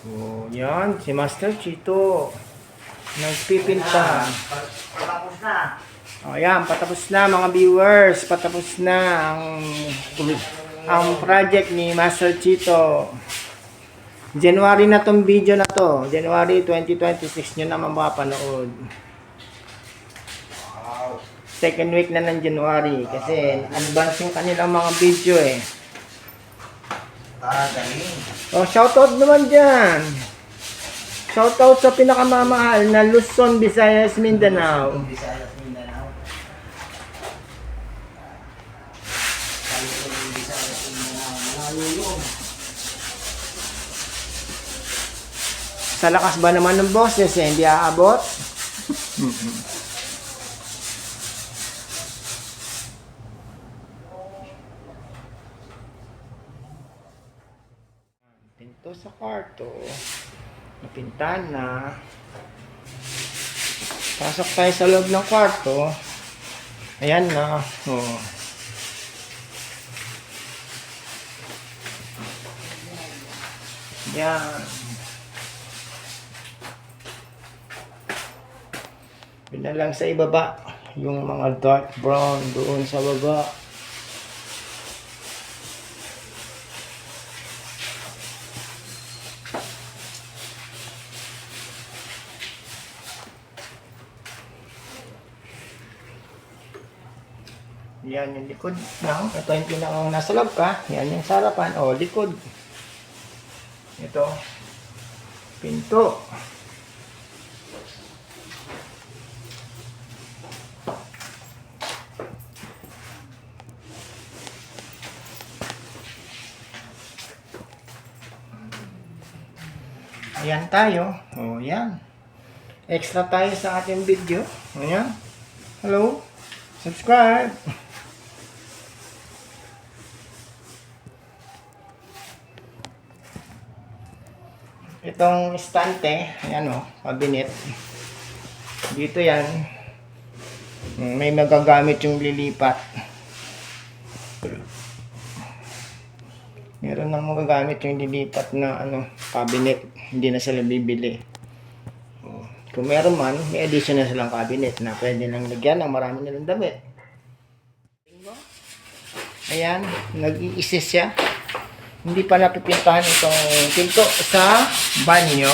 Oh, yan. Si Master Chito. Nagpipinta. Patapos na. Oh, yan. Patapos na mga viewers. Patapos na ang project ni Master Chito. January na tong video na to. January 2026 nyo naman mapapanood. Wow. Second week na ng January. Kasi advance yung kanilang mga video eh. Galing. Oh, shoutout naman dyan. Shoutout sa pinakamamahal na Luzon, Visayas, Mindanao. Visayas, Mindanao. Luzon, Visayas, Mindanao. Malayo yun. Sa lakas ba naman ng boses eh, hindi aabot? Pinto sa kwarto. Napintahan na. Pasok tayo sa loob ng kwarto. Ayan na. Oh. Yan. Yun na lang sa ibaba. Yung mga dark brown doon sa baba. Yan yung likod ng, ito yung pinakang nasa loob ka, yan yung sarapan, o likod. Ito, pinto. Ayan tayo, o yan. Extra tayo sa ating video, ayan. Hello, subscribe. Itong estante, ayan o, cabinet. Dito yan, may magagamit yung lilipat. Meron nang magagamit yung lilipat na cabinet, hindi na sila bibili. Kung meron man, may additional silang cabinet na pwede nang lagyan ng marami nilang damit. Ayan, nag-iisis siya. Hindi pa napipintahan itong pinto sa banyo.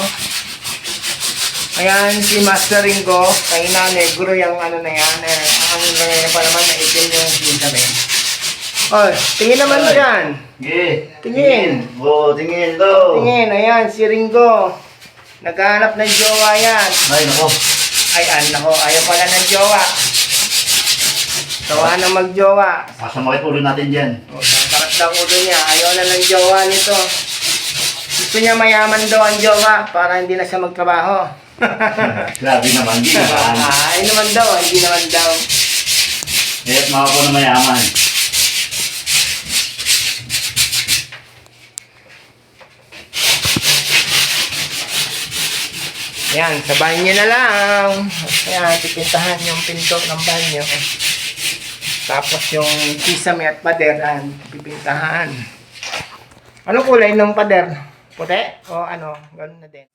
Ayan, si Master Ringo, kay na negro yung na yan. Ang ngayon pa naman na itim yung pintabi. Oh, tingin naman dyan. Tingin. Tingin daw. Tingin, ayan, si Ringo. Naghahanap ng jowa yan. Ay, nako. Nako, ayaw pala ng jowa. Tawa na mag-jowa. Sasamakit ulo natin dyan. Sakarat lang ulo niya. Ayaw na ng jowa nito. Gusto niya mayaman daw ang jowa para hindi na siya magtrabaho. Grabe naman, di naman. Ay naman daw, hindi naman daw. Kaya't mga po na mayaman. Yan, sa banyo na lang. Ayan, pipintahan yung pinto ng banyo. Tapos yung kisame at pader, pipintahan. Anong kulay ng pader? Puti? O ganun na din.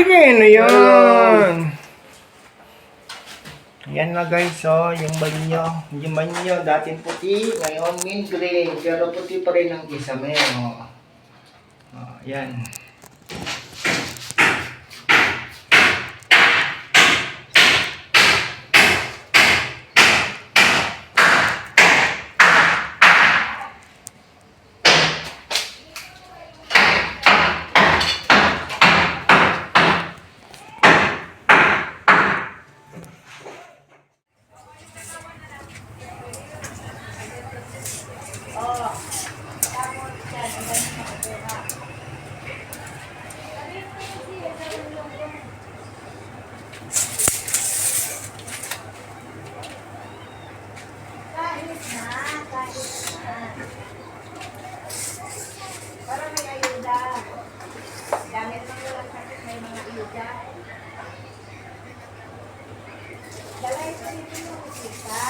Tingin, ayan. Yan na guys, so yung banyo. Yung banyo, dating puti, ngayon mint green. Pero puti pa rin ang kisame. Yan. Kahit na, kahit na. Para may ayuda. Dahil nang walang sakit, may mga ayuda. Dalay ko dito yung kita.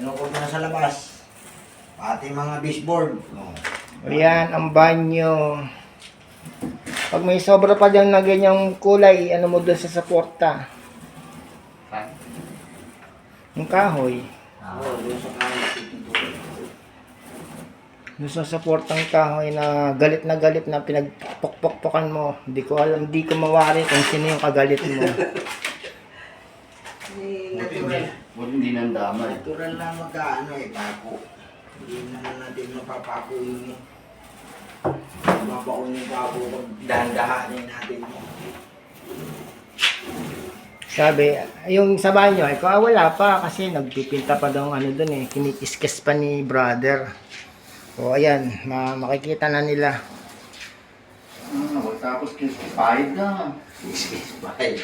Ano ko na sa labas? Pati mga baseboard. Oh. Ayan, ang banyo. Pag may sobra pa dyan na ganyang kulay, ano mo dun sa suporta? Yung kahoy. Oo, doon sa kanan. Dun sa suportang kahoy na galit na pinagpokpokpokan mo. Hindi ko alam, hindi ko mawari kung sino yung kagalit mo. Buti hindi nandamay. Natural na mag-ano pako. Hindi naman natin mapapako yun eh. Mapapako yung pako pag dahan-dahanin natin. Sabi, yung sa banyo, wala pa kasi nagpipinta pa daw ano dun eh. Kinikiskis pa ni brother. O ayan, makikita na nila. Tapos kiss pahid na. Bye.